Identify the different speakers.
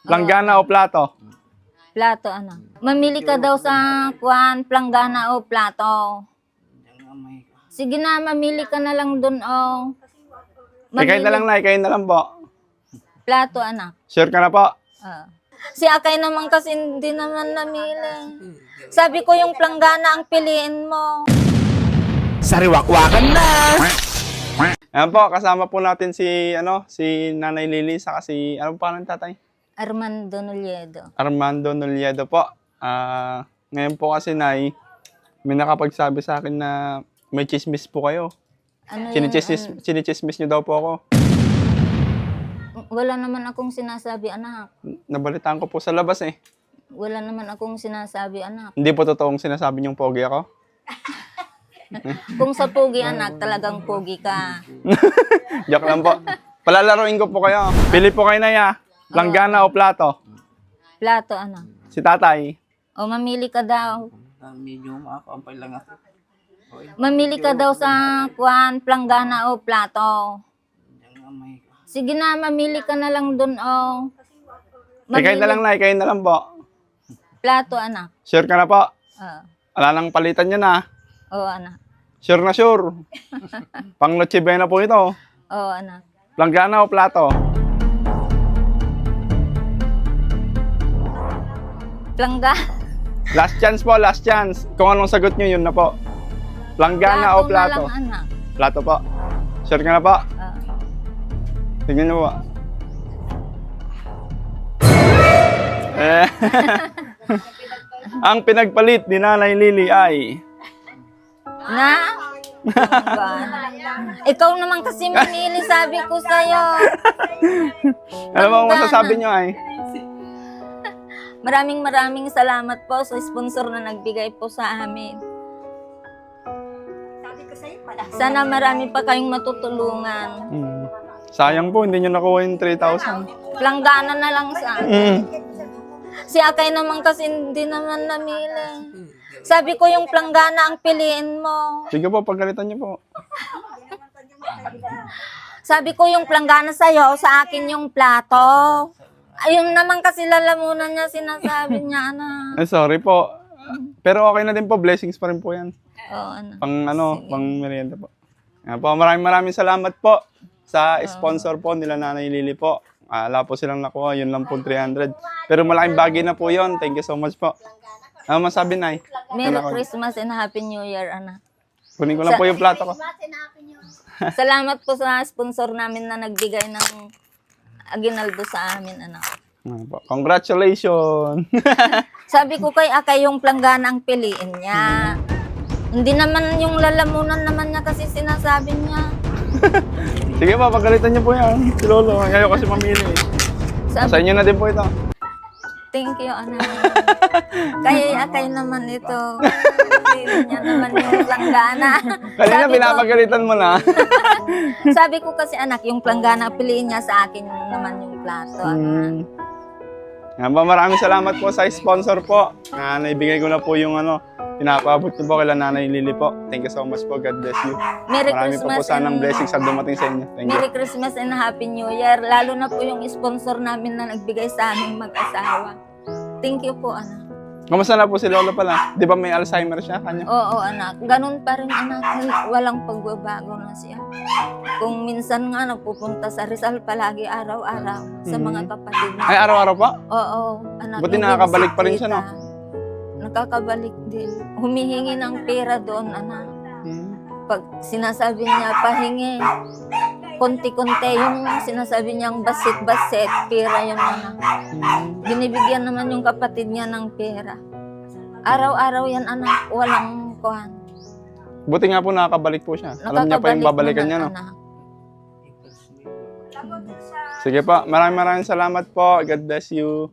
Speaker 1: Planggana o plato?
Speaker 2: Plato, anak. Mamili ka daw sa kuwan, planggana o plato. Sige na, mamili ka na lang dun, oh.
Speaker 1: Kayo na lang na, kayo na lang po.
Speaker 2: Plato, anak.
Speaker 1: Sure ka na po?
Speaker 2: Si Akay naman kasi hindi naman namili. Sabi ko yung planggana ang piliin mo.
Speaker 3: Sariwakwakan na!
Speaker 1: Ayan po, kasama po natin si, si Nanay Lily, saka si, ano pa ng tatay?
Speaker 2: Armando Noliedo.
Speaker 1: Armando Noliedo po. Ngayon po kasi, Nay, may nakapagsabi sa akin na may chismis po kayo.
Speaker 2: Ano
Speaker 1: Sinichismis niyo daw po ako.
Speaker 2: Wala naman akong sinasabi, anak.
Speaker 1: Nabalitaan ko po sa labas eh.
Speaker 2: Wala naman akong sinasabi, anak.
Speaker 1: Hindi po totoong sinasabi niyong pogi ako?
Speaker 2: Kung sa pogi, anak, talagang pogi ka.
Speaker 1: Joke lang po. Palalaroin ko po kayo. Pili po kayo na ya. Planggana o plato?
Speaker 2: Plato, anak.
Speaker 1: Si tatay.
Speaker 2: O, mamili ka daw.
Speaker 3: Medyo makakampay lang ako.
Speaker 2: Mamili ka daw sa kuwan, planggana o plato. Sige na, mamili ka na lang dun, oh.
Speaker 1: Kayo na lang na, kayo na lang po.
Speaker 2: Plato, anak.
Speaker 1: Sure ka na po?
Speaker 2: Oo.
Speaker 1: Wala nang palitan niya na.
Speaker 2: Oo, anak.
Speaker 1: Sure na sure. Pang Noche Buena po ito.
Speaker 2: Oo, anak.
Speaker 1: Planggana o plato?
Speaker 2: Plangga.
Speaker 1: Last chance po, last chance. Kung anong sagot niyo, yun na po. Planggana o plato?
Speaker 2: na lang, anak.
Speaker 1: Plato po. Sure ka na po?
Speaker 2: Oo.
Speaker 1: Tingnan niyo po. Eh. Ang pinagpalit ni Nanay Lily ay...
Speaker 2: Na? Ikaw naman kasi mamili, sabi ko sa'yo.
Speaker 1: Ano bang masasabi niyo ay?
Speaker 2: Maraming salamat po sa sponsor na nagbigay po sa amin. Sana marami pa kayong matutulungan.
Speaker 1: Sayang po, hindi niyo nakuha yung 3,000.
Speaker 2: Planggana na lang sa Si Akay naman kasi hindi naman namili. Sabi ko yung planggana ang piliin mo.
Speaker 1: Sige po, pagkalitan niyo po.
Speaker 2: Sabi ko yung planggana sa'yo, sa akin yung plato. Ayun naman kasi lalamunan niya, sinasabi niya, anak.
Speaker 1: Sorry po. Pero okay na din po, blessings pa rin po yan.
Speaker 2: Oo, anak.
Speaker 1: Pang merienda po. Yan po. Maraming salamat po sa sponsor po nila Nanay Lily po. Wala po silang nakuha, yun lang po 300. Pero malaking bagay na po yun. Thank you so much po. Ano masabi, Nay?
Speaker 2: Merry Christmas and Happy New Year, anak.
Speaker 1: Kunin ko lang po yung plato ko.
Speaker 2: Salamat po sa sponsor namin na nagbigay ng aginaldo sa amin, anak.
Speaker 1: Yan po. Congratulations!
Speaker 2: Sabi ko kay Akay yung planggana ang piliin niya. Hindi naman yung lalamunan naman niya kasi sinasabi niya.
Speaker 1: Sige po, pagkalitan niyo po yan. Si Lolo, ayaw kasi mamili. Sa inyo na din po ito.
Speaker 2: Thank you, anak. Kaya Akay naman ito. Pili niya naman yung planggana.
Speaker 1: Kanina pinapagalitan mo na.
Speaker 2: Sabi ko kasi, anak, yung planggana, piliin niya sa akin naman yung plato, anak.
Speaker 1: Yan po, maraming salamat po sa sponsor po. Naibigay ko na po yung pinapaabot niyo po kay Nanay Lily po. Thank you so much po. God bless you.
Speaker 2: Merry
Speaker 1: Marami
Speaker 2: Christmas
Speaker 1: po sanang
Speaker 2: and-
Speaker 1: blessings ang dumating sa inyo. Thank you.
Speaker 2: Merry Christmas and Happy New Year. Lalo na po yung sponsor namin na nagbigay sa aming mag-asawa. Thank you po, anak.
Speaker 1: Kamusta na po si Lolo pala? Di ba may Alzheimer siya kanya?
Speaker 2: Oo, anak. Ganun pa rin, anak. Walang pagbabago na siya. Kung minsan nga nagpupunta sa Rizal palagi araw-araw sa mga kapatid niya.
Speaker 1: Ay, araw-araw po?
Speaker 2: Oo, anak.
Speaker 1: Buti nakakabalik pa rin siya, no?
Speaker 2: Nakakabalik din. Humihingi ng pera doon, anak. Pag sinasabi niya, pahingi. Konti-konti yung sinasabi niyang basit-basit, pera yung anak. Binibigyan naman yung kapatid niya ng pera. Araw-araw yan, anak. Walang kuhan.
Speaker 1: Buti nga po nakakabalik po siya. Alam niya pa yung babalikan niya, no?
Speaker 2: Anak.
Speaker 1: Sige po, maraming salamat po. God bless you.